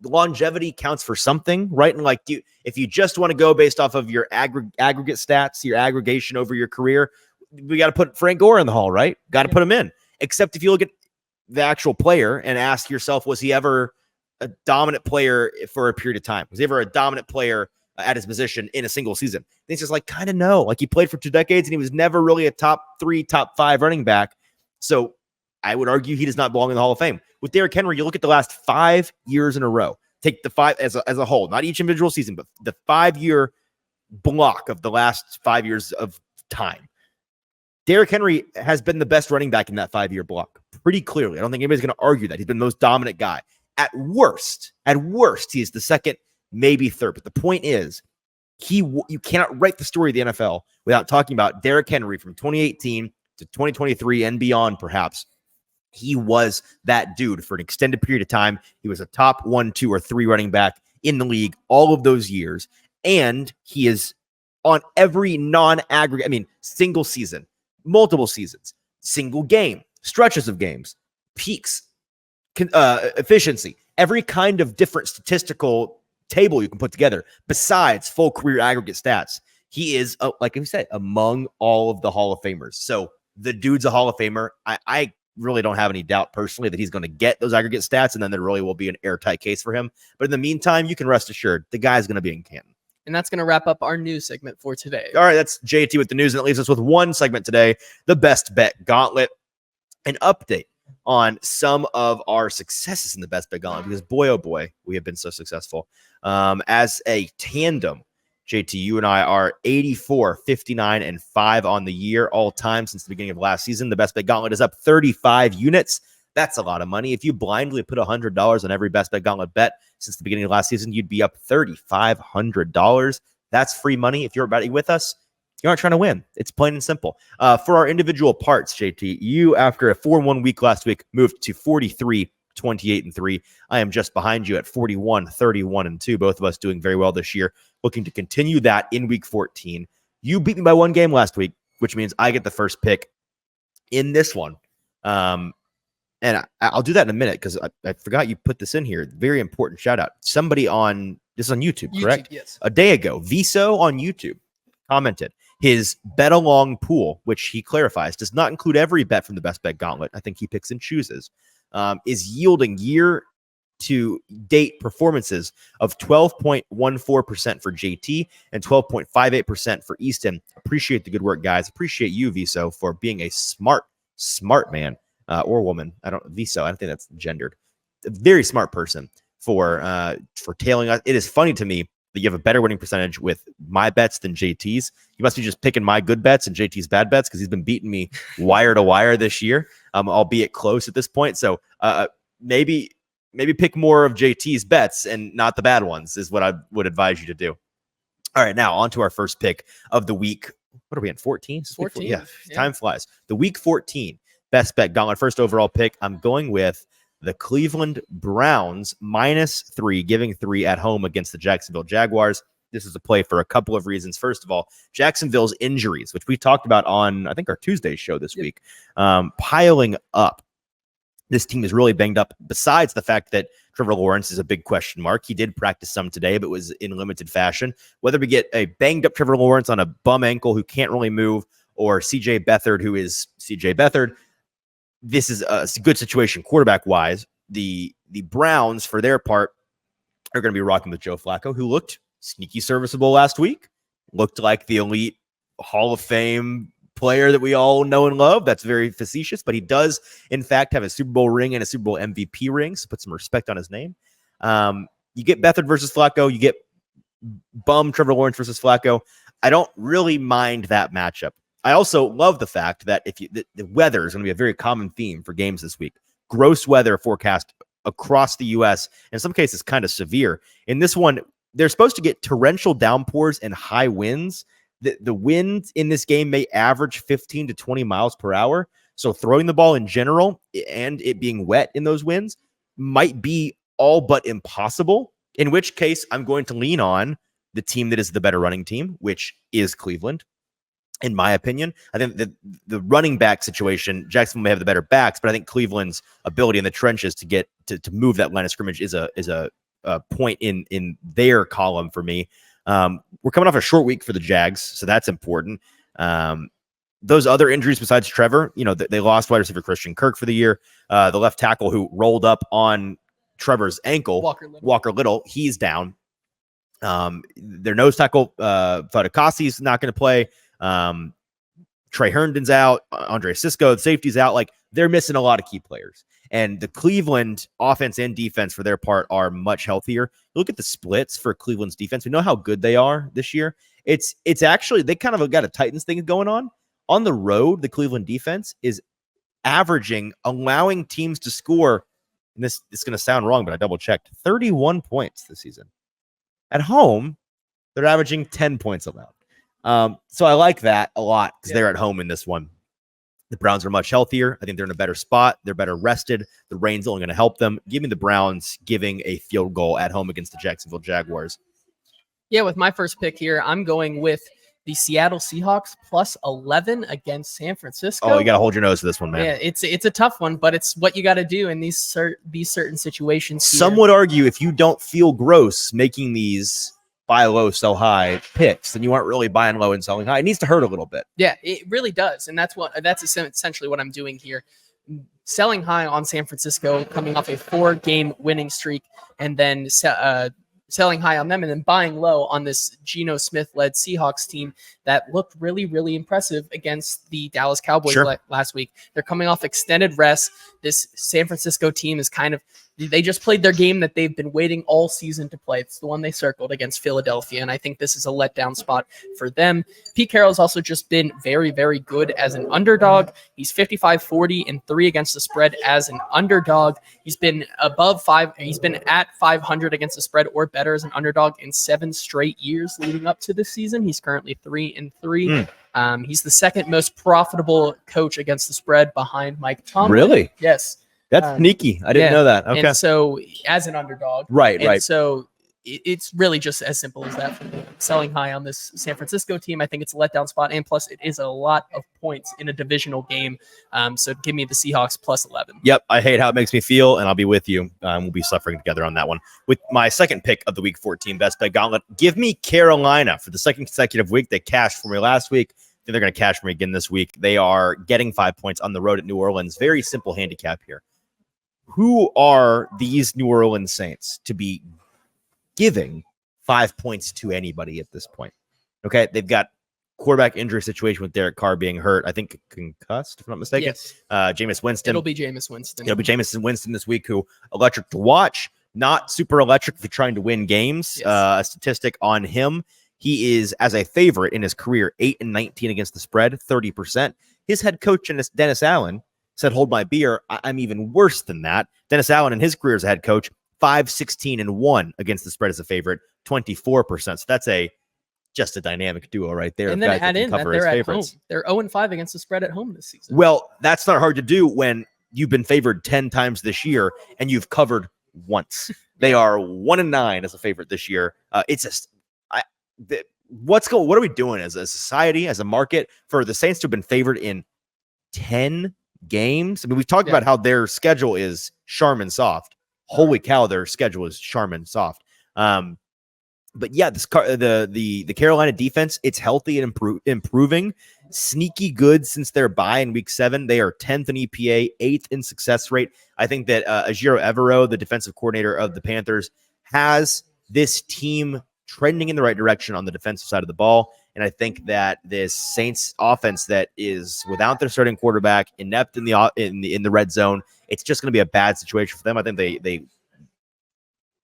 Longevity counts for something, right? And like, if you just want to go based off of your aggregate stats, your aggregation over your career, we got to put Frank Gore in the Hall, right? Got to put him in. Except if you look at the actual player and ask yourself, was he ever a dominant player for a period of time? Was he ever a dominant player at his position in a single season? And it's just like, kind of no. Like, he played for 2 decades and he was never really a top 3, top 5 running back. So I would argue he does not belong in the Hall of Fame. With Derrick Henry, you look at the last 5 years in a row. Take the 5 as a whole, not each individual season, but the 5-year block of the last 5 years of time. Derrick Henry has been the best running back in that 5-year block pretty clearly. I don't think anybody's going to argue that. He's been the most dominant guy. At worst, he is the second, maybe third. But the point is, you cannot write the story of the NFL without talking about Derrick Henry from 2018 to 2023 and beyond, perhaps. He was that dude for an extended period of time. He was a top 1, 2, or 3 running back in the league all of those years. And he is on every non-aggregate, single season, multiple seasons, single game, stretches of games, peaks, efficiency, every kind of different statistical table you can put together besides full career aggregate stats. He is, like I said, among all of the Hall of Famers. So the dude's a Hall of Famer. I really don't have any doubt personally that he's going to get those aggregate stats, and then there really will be an airtight case for him. But in the meantime, you can rest assured the guy's going to be in Canton. And that's going to wrap up our news segment for today. All right, that's JT with the news, and it leaves us with one segment today, the Best Bet Gauntlet, an update on some of our successes in the Best Bet Gauntlet, because boy, oh boy, we have been so successful. As a tandem, JT, you and I are 84, 59, and 5 on the year all time since the beginning of last season. The Best Bet Gauntlet is up 35 units. That's a lot of money. If you blindly put $100 on every Best Bet Gauntlet bet since the beginning of last season, you'd be up $3,500. That's free money. If you're betting with us, you aren't trying to win. It's plain and simple. For our individual parts, JT, you, after a 4-1 week last week, moved to 43, 28, and 3. I am just behind you at 41, 31, and 2. Both of us doing very well this year. Looking to continue that in week 14. You beat me by 1 game last week, which means I get the first pick in this one. And I'll do that in a minute because I forgot you put this in here. Very important shout out. Somebody this is on YouTube, correct? Yes. A day ago, Viso on YouTube commented his bet along pool, which he clarifies does not include every bet from the Best Bet Gauntlet. I think he picks and chooses, is yielding year to date performances of 12.14% for JT and 12.58% for Easton. Appreciate the good work, guys. Appreciate you, Viso, for being a smart man. Or woman. I don't think that's gendered. A very smart person for tailing us. It is funny to me that you have a better winning percentage with my bets than JT's. You must be just picking my good bets and JT's bad bets because he's been beating me wire to wire this year, albeit close at this point. So maybe pick more of JT's bets and not the bad ones is what I would advise you to do. All right, now on to our first pick of the week. What are we in? 14? 14. Yeah, time flies. The week 14 best bet gauntlet first overall pick. I'm going with the Cleveland Browns -3, giving 3 at home against the Jacksonville Jaguars. This is a play for a couple of reasons. First of all, Jacksonville's injuries, which we talked about on, I think, our Tuesday show this week, piling up. This team is really banged up, besides the fact that Trevor Lawrence is a big question mark. He did practice some today, but was in limited fashion. Whether we get a banged up Trevor Lawrence on a bum ankle who can't really move, or CJ Beathard, who is CJ Beathard, this is a good situation quarterback-wise. The Browns, for their part, are going to be rocking with Joe Flacco, who looked sneaky serviceable last week, looked like the elite Hall of Fame player that we all know and love. That's very facetious, but he does, in fact, have a Super Bowl ring and a Super Bowl MVP ring, so put some respect on his name. You get Beathard versus Flacco. You get bum Trevor Lawrence versus Flacco. I don't really mind that matchup. I also love the fact that the weather is going to be a very common theme for games this week. Gross weather forecast across the U.S., in some cases kind of severe. In this one, they're supposed to get torrential downpours and high winds. The wind in this game may average 15 to 20 miles per hour. So throwing the ball in general and it being wet in those winds might be all but impossible, in which case I'm going to lean on the team that is the better running team, which is Cleveland. In my opinion, I think the running back situation, Jacksonville may have the better backs, but I think Cleveland's ability in the trenches to get to move that line of scrimmage is a point in their column for me. We're coming off a short week for the Jags, so that's important. Those other injuries besides Trevor, they lost wide receiver Christian Kirk for the year. The left tackle who rolled up on Trevor's ankle, Walker Little, he's down. Their nose tackle, Fadakasi's not going to play. Trey Herndon's out. Andre Sisco, the safety's out. Like, they're missing a lot of key players. And the Cleveland offense and defense, for their part, are much healthier. Look at the splits for Cleveland's defense. We know how good they are this year. It's actually, they kind of got a Titans thing going on. On the road, the Cleveland defense is averaging, allowing teams to score, and this is going to sound wrong, but I double-checked, 31 points this season. At home, they're averaging 10 points allowed. So I like that a lot because they're at home in this one. The Browns are much healthier. I think they're in a better spot. They're better rested. The rain's only going to help them. Give me the Browns giving a field goal at home against the Jacksonville Jaguars. Yeah, with my first pick here, I'm going with the Seattle Seahawks +11 against San Francisco. Oh, you got to hold your nose to this one, man. Yeah, it's a tough one, but it's what you got to do in these certain situations. Some would argue if you don't feel gross making these buy low, sell high picks, then you aren't really buying low and selling high. It needs to hurt a little bit. Yeah, it really does. And that's essentially what I'm doing here. Selling high on San Francisco, coming off a 4-game winning streak, and then selling high on them, and then buying low on this Geno Smith-led Seahawks team that looked really, really impressive against the Dallas Cowboys last week. They're coming off extended rest. This San Francisco team is they just played their game that they've been waiting all season to play. It's the one they circled against Philadelphia, and I think this is a letdown spot for them. Pete Carroll's also just been very, very good as an underdog. He's 55-40-3 against the spread as an underdog. He's been above 5. He's been at 500 against the spread or better as an underdog in 7 straight years leading up to this season. He's currently 3-3. He's the second most profitable coach against the spread behind Mike Tomlin. Really? Yes. That's sneaky. I didn't know that. Okay. And so, as an underdog, right. So it's really just as simple as that. For me. Selling high on this San Francisco team, I think it's a letdown spot, and plus it is a lot of points in a divisional game. So give me the Seahawks +11. Yep, I hate how it makes me feel, and I'll be with you. We'll be suffering together on that one. With my second pick of the Week 14 Best Bet Gauntlet, give me Carolina for the second consecutive week. They cashed for me last week. I think they're going to cash for me again this week. They are getting 5 points on the road at New Orleans. Very simple handicap here. Who are these New Orleans Saints to be giving 5 points to anybody at this point? Okay, they've got quarterback injury situation with Derek Carr being hurt. I think concussed, if I'm not mistaken. Yes. Jameis Winston. It'll be Jameis Winston. It'll be Jameis Winston this week, who electric to watch, not super electric if you're trying to win games. Yes. A statistic on him, he is, as a favorite in his career, 8-19 against the spread, 30%. His head coach, Dennis Allen, said, hold my beer. I'm even worse than that. Dennis Allen in his career as a head coach, 5-16-1 against the spread as a favorite, 24%. So that's a just a dynamic duo right there. And of then guys that add can in that cover they're as at favorites. home. They're 0-5 against the spread at home this season. Well, that's not hard to do when you've been favored 10 times this year and you've covered once. They are 1-9 as a favorite this year. It's just what are we doing as a society, as a market, for the Saints to have been favored in 10 games? I mean, we've talked about how their schedule is Charmin soft. Holy cow, their schedule is Charmin soft. But yeah, the Carolina defense, it's healthy and improving. Sneaky good since their bye in week 7. They are 10th in EPA, 8th in success rate. I think that Ajiro Evero, the defensive coordinator of the Panthers, has this team trending in the right direction on the defensive side of the ball. And I think that this Saints offense that is without their starting quarterback, inept in the red zone, it's just going to be a bad situation for them. I think they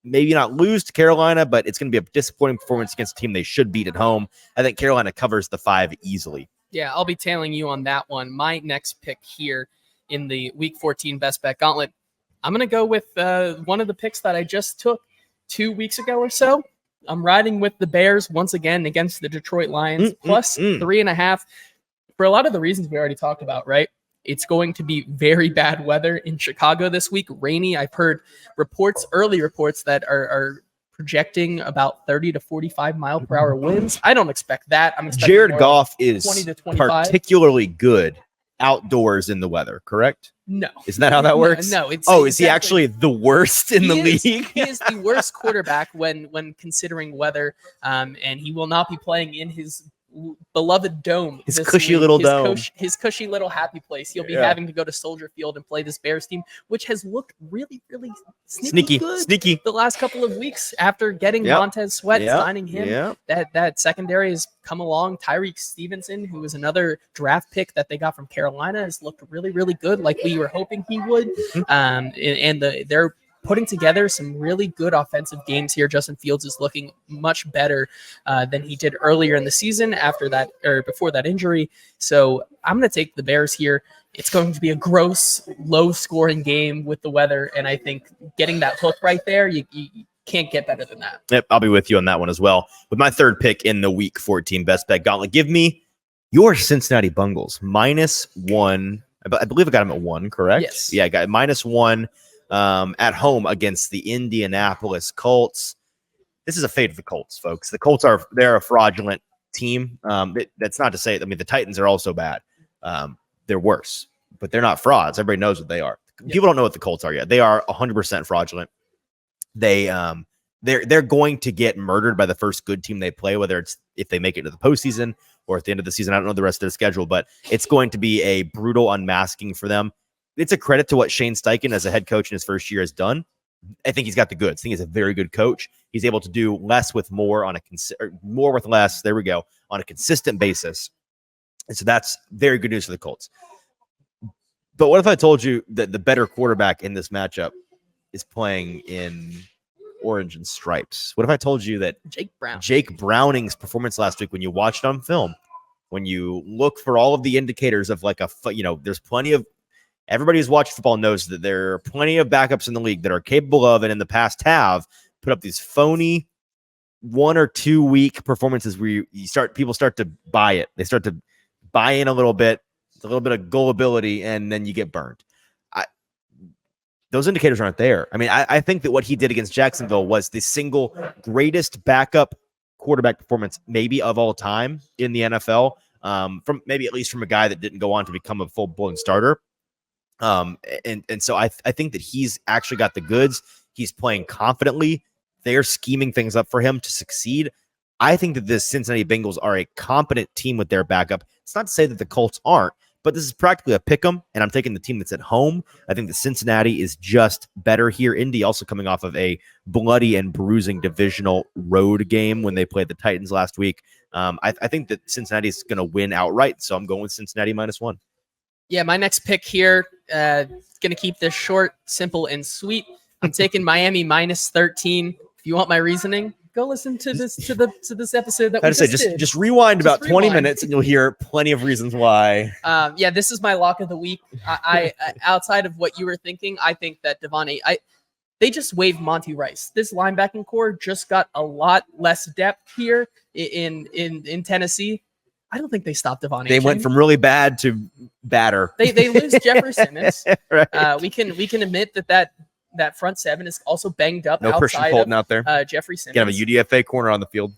maybe not lose to Carolina, but it's going to be a disappointing performance against a team they should beat at home. I think Carolina covers the 5 easily. Yeah, I'll be tailing you on that one. My next pick here in the Week 14 Best Bet Gauntlet, I'm going to go with one of the picks that I just took 2 weeks ago or so. I'm riding with the Bears once again against the Detroit Lions, plus 3.5. For a lot of the reasons we already talked about, right? It's going to be very bad weather in Chicago this week, rainy. I've heard early reports that are projecting about 30 to 45 mile per hour winds. I don't expect that. I'm expecting Jared Goff is 20 to 25. particularly good outdoors in the weather, correct? No. Isn't that how that works? No. It's is he actually the worst in the league? He is the worst quarterback when considering weather, and he will not be playing in his beloved dome. His cushy little dome. His cushy little happy place. He'll be having to go to Soldier Field and play this Bears team, which has looked really, really sneaky good the last couple of weeks after getting Montez Sweat, signing him. That secondary has come along. Tyreek Stevenson, who is another draft pick that they got from Carolina, has looked really, really good, like we were hoping he would. They're putting together some really good offensive games here. Justin Fields is looking much better than he did earlier in the season before that injury. So I'm going to take the Bears here. It's going to be a gross, low-scoring game with the weather, and I think getting that hook right there, you can't get better than that. Yep, I'll be with you on that one as well. With my third pick in the Week 14 Best Bet Gauntlet, give me your Cincinnati Bengals -1. I believe I got them at 1, correct? Yes. Yeah, I got -1. At home against the Indianapolis Colts. This is a fate of the Colts, folks. The Colts they're a fraudulent team. That's not to say, the Titans are also bad. They're worse, but they're not frauds. Everybody knows what they are. People don't know what the Colts are yet. They are 100% fraudulent. They're going to get murdered by the first good team they play, whether it's if they make it to the postseason or at the end of the season. I don't know the rest of their schedule, but it's going to be a brutal unmasking for them. It's a credit to what Shane Steichen as a head coach in his first year has done. I think he's got the goods. I think he's a very good coach. He's able to do less with more more with less. There we go, on a consistent basis. And so that's very good news for the Colts. But what if I told you that the better quarterback in this matchup is playing in orange and stripes? What if I told you that Jake Browning's performance last week, when you watched on film, when you look for all of the indicators of there's plenty of, everybody who's watched football knows that there are plenty of backups in the league that are capable of, and in the past have put up these phony 1 or 2 week performances where people start to buy it. They start to buy in a little bit of gullibility, and then you get burned. Those indicators aren't there. I mean, I think that what he did against Jacksonville was the single greatest backup quarterback performance maybe of all time in the NFL, from maybe at least from a guy that didn't go on to become a full-blown starter. And so I think that he's actually got the goods. He's playing confidently. They're scheming things up for him to succeed. I think that the Cincinnati Bengals are a competent team with their backup. It's not to say that the Colts aren't, but this is practically a pick 'em, and I'm taking the team that's at home. I think that Cincinnati is just better here. Indy also coming off of a bloody and bruising divisional road game when they played the Titans last week. I think that Cincinnati is going to win outright, so I'm going with Cincinnati -1. Yeah, my next pick here, going to keep this short, simple, and sweet. I'm taking Miami -13. If you want my reasoning, go listen to this this episode that we just did. Just rewind about 20 minutes and you'll hear plenty of reasons why. Yeah, this is my lock of the week. I outside of what you were thinking, I think that Devontae, they just waived Monty Rice. This linebacking core just got a lot less depth here in Tennessee. I don't think they stopped Devon. They went from really bad to badder. They lose Jeffrey Simmons. Right. We can admit that front seven is also banged up. No Christian Fulton out there. Jeffrey Simmons. Can have a UDFA corner on the field.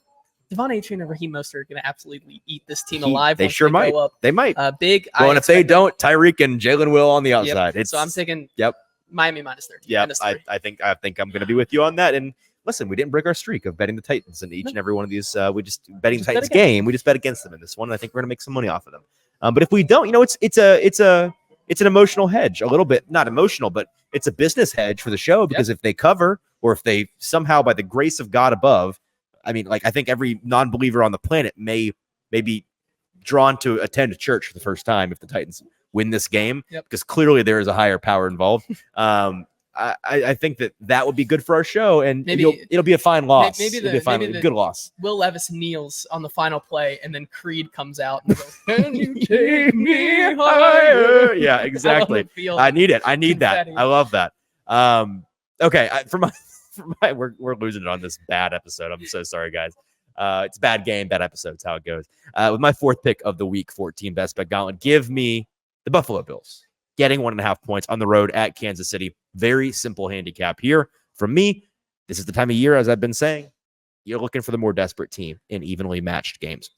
Devon Achane and Raheem Mostert are going to absolutely eat this team alive. They sure might. They might. Big. Well, and if they don't, Tyreek and Jalen will on the outside. Yep. So I'm thinking. Yep. Miami -30. Yeah, I think I'm going to be with you on that. And listen, we didn't break our streak of betting the Titans in each and every one of these. We just betting the Titans game. We just bet against them in this one. And I think we're going to make some money off of them. But if we don't, it's an emotional hedge, a little bit, not emotional, but it's a business hedge for the show because if they cover or if they somehow, by the grace of God above, I mean, like I think every non-believer on the planet may be drawn to attend a church for the first time if the Titans win this game because clearly there is a higher power involved. I think that would be good for our show, and maybe it'll be a fine loss. It'll be a good loss. Will Levis kneels on the final play, and then Creed comes out and goes, "Can you take me higher?" Yeah, exactly. I need it. I need that. I love that. Okay, we're losing it on this bad episode. I'm so sorry, guys. It's bad game, bad episode. It's how it goes. With my fourth pick of the week 14 best bet Gauntlet, give me the Buffalo Bills getting 1.5 points on the road at Kansas City. Very simple handicap here. From me, this is the time of year, as I've been saying, you're looking for the more desperate team in evenly matched games.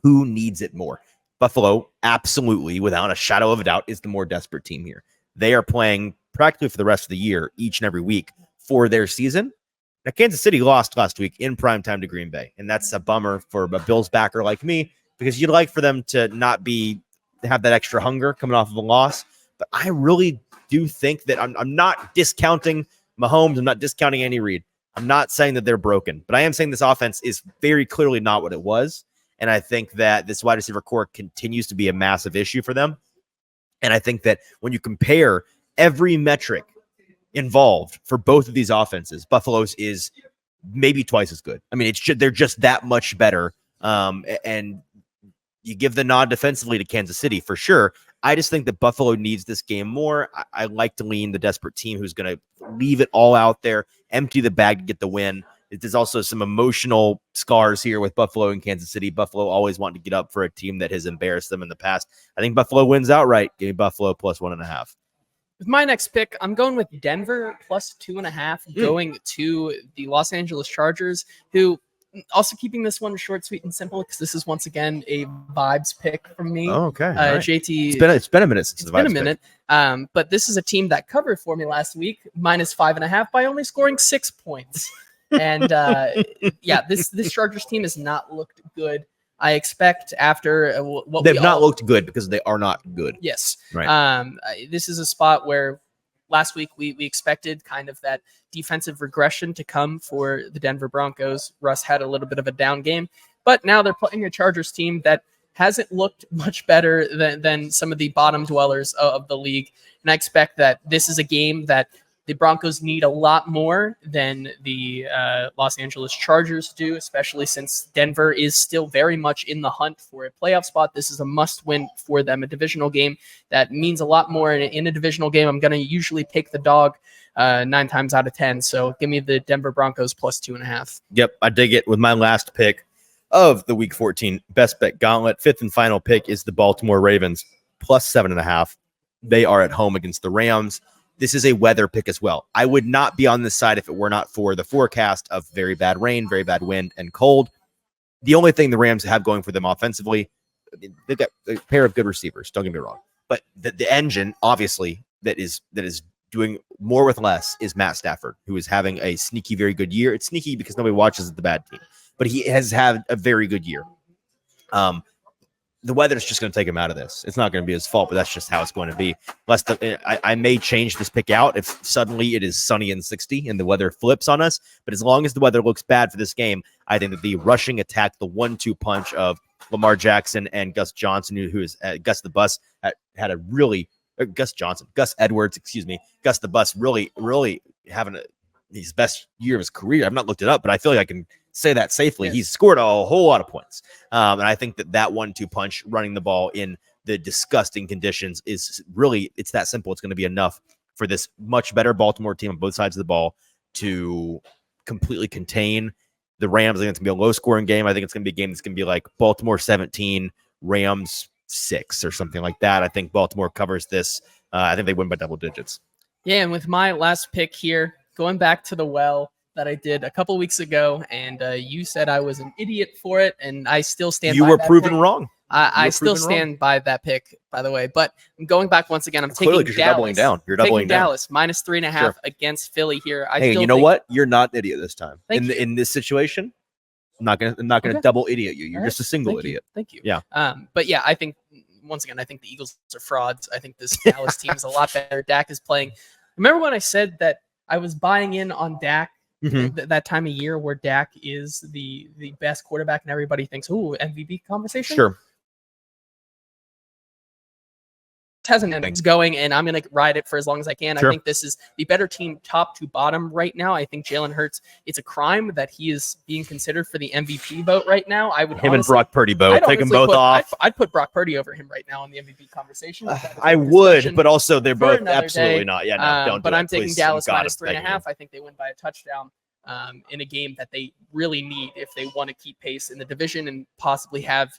Who needs it more? Buffalo, absolutely, without a shadow of a doubt, is the more desperate team here. They are playing practically for the rest of the year, each and every week for their season. Now, Kansas City lost last week in primetime to Green Bay, and that's a bummer for a Bills backer like me because you'd like for them to not have that extra hunger coming off of a loss. But I really do think that I'm not discounting Mahomes. I'm not discounting Andy Reid. I'm not saying that they're broken, but I am saying this offense is very clearly not what it was. And I think that this wide receiver core continues to be a massive issue for them. And I think that when you compare every metric involved for both of these offenses, Buffalo's is maybe twice as good. I mean, they're just that much better. And you give the nod defensively to Kansas City for sure. I just think that Buffalo needs this game more. I like to lean the desperate team who's going to leave it all out there, empty the bag to get the win. There's also some emotional scars here with Buffalo and Kansas City. Buffalo always wanting to get up for a team that has embarrassed them in the past. I think Buffalo wins outright. Give me Buffalo plus 1.5. With my next pick, I'm going with Denver plus 2.5, going to the Los Angeles Chargers, who also keeping this one short, sweet, and simple because this is once again a vibes pick from me. Oh, okay. Right. JT, it's been a minute since it's been a minute. But this is a team that covered for me last week, minus 5.5 by only scoring 6 points. And this Chargers team has not looked good. I expect after what they've not looked good because they are not good. Yes. Right. This is a spot where last week we expected kind of that defensive regression to come for the Denver Broncos. Russ had a little bit of a down game, but now they're playing a Chargers team that hasn't looked much better than some of the bottom dwellers of the league. And I expect that this is a game that the Broncos need a lot more than the Los Angeles Chargers do, especially since Denver is still very much in the hunt for a playoff spot. This is a must-win for them, a divisional game that means a lot more. In a divisional game, I'm going to usually pick the dog 9 times out of 10. So give me the Denver Broncos plus 2.5. Yep, I dig it with my last pick of the Week 14 Best Bet Gauntlet. Fifth and final pick is the Baltimore Ravens plus 7.5. They are at home against the Rams. This is a weather pick as well. I would not be on this side if it were not for the forecast of very bad rain, very bad wind, and cold. The only thing the Rams have going for them offensively, they've got a pair of good receivers, don't get me wrong. But the engine, obviously, that is doing more with less is Matt Stafford, who is having a sneaky, very good year. It's sneaky because nobody watches the bad team, but he has had a very good year. The weather is just going to take him out of this. It's not going to be his fault, but that's just how it's going to be. I may change this pick out if suddenly it is sunny and 60 and the weather flips on us. But as long as the weather looks bad for this game, I think that the rushing attack, the 1-2 punch of Lamar Jackson and Gus Johnson, who is Gus the Bus, had a really Gus Edwards, Gus the Bus, really having his best year of his career. I've not looked it up, but I feel like I can say that safely. Yes. He's scored a whole lot of points. And I think that 1-2 punch running the ball in the disgusting conditions is really, it's that simple. It's going to be enough for this much better Baltimore team on both sides of the ball to completely contain the Rams. I think it's going to be a low-scoring game. I think it's going to be a game that's going to be like Baltimore 17, Rams 6 or something like that. I think Baltimore covers this. I think they win by double digits. Yeah, and with my last pick here, going back to the well that I did a couple weeks ago, and you said I was an idiot for it, and I still stand by that. You were proven wrong. I still stand by that pick, by the way. But I'm going back once again. I'm taking Dallas. You're doubling down. You're doubling down. Dallas minus 3.5 against Philly here. Hey, you know what? You're not an idiot this time. In this situation, I'm not gonna double idiot you. You're just a single idiot. Thank you. Yeah. But yeah, I think once again, I think the Eagles are frauds. I think this Dallas team is a lot better. Dak is playing. Remember when I said that I was buying in on Dak? That time of year where Dak is the best quarterback and everybody thinks, ooh, MVP conversation. Sure. Hasn't ended. It's going, and I'm going to ride it for as long as I can. Sure. I think this is the better team top to bottom right now. I think Jalen Hurts, it's a crime that he is being considered for the MVP vote right now. I would and Brock Purdy both. Take them both off. I'd put Brock Purdy over him right now in the MVP conversation. I would, but also they're both absolutely not. Yeah, no, don't. But I'm taking Dallas minus 3.5. I think they win by a touchdown. In a game that they really need if they want to keep pace in the division and possibly have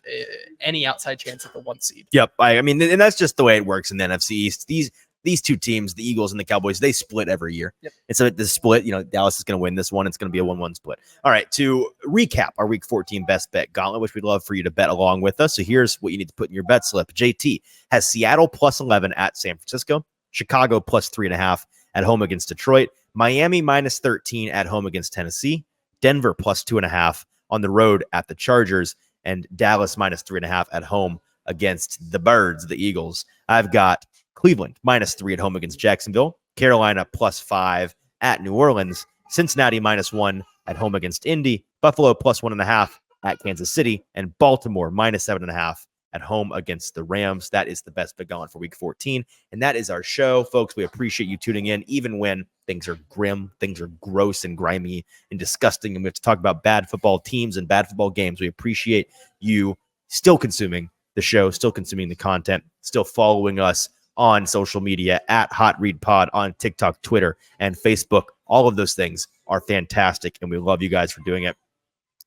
any outside chance at the 1 seed. Yep. I mean, and that's just the way it works in the NFC East. These two teams, the Eagles and the Cowboys, they split every year. Yep. And so the split, Dallas is going to win this one. It's going to be a 1-1 split. All right. To recap our week 14 best bet gauntlet, which we'd love for you to bet along with us. So here's what you need to put in your bet slip. JT has Seattle plus 11 at San Francisco, Chicago plus 3.5 at home against Detroit, Miami minus 13 at home against Tennessee, Denver plus 2.5 on the road at the Chargers, and Dallas minus 3.5 at home against the Birds, the Eagles. I've got Cleveland minus 3 at home against Jacksonville, Carolina plus 5 at New Orleans, Cincinnati minus 1 at home against Indy, Buffalo plus 1.5 at Kansas City, and Baltimore minus 7.5 at home against the Rams. That is the best bet going for week 14. And that is our show, folks. We appreciate you tuning in, even when things are grim, things are gross and grimy and disgusting, and we have to talk about bad football teams and bad football games. We appreciate you still consuming the show, still consuming the content, still following us on social media at Hot Read Pod on TikTok, Twitter, and Facebook. All of those things are fantastic, and we love you guys for doing it.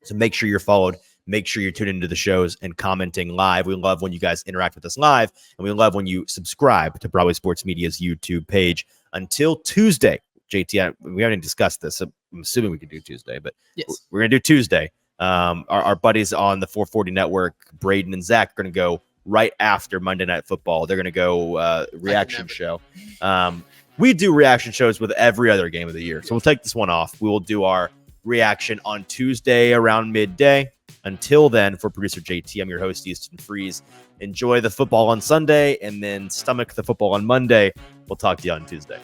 So make sure you're followed. Make sure you're tuning into the shows and commenting live. We love when you guys interact with us live, and we love when you subscribe to Broadway Sports Media's YouTube page. Until Tuesday, JT, we haven't discussed this. So I'm assuming we could do Tuesday, but yes, we're going to do Tuesday. Our buddies on the 440 Network, Braden and Zach, are going to go right after Monday Night Football. They're going to go reaction show. We do reaction shows with every other game of the year, so we'll take this one off. We will do our reaction on Tuesday around midday. Until then, for producer JT, I'm your host, Easton Freeze. Enjoy the football on Sunday and then stomach the football on Monday. We'll talk to you on Tuesday.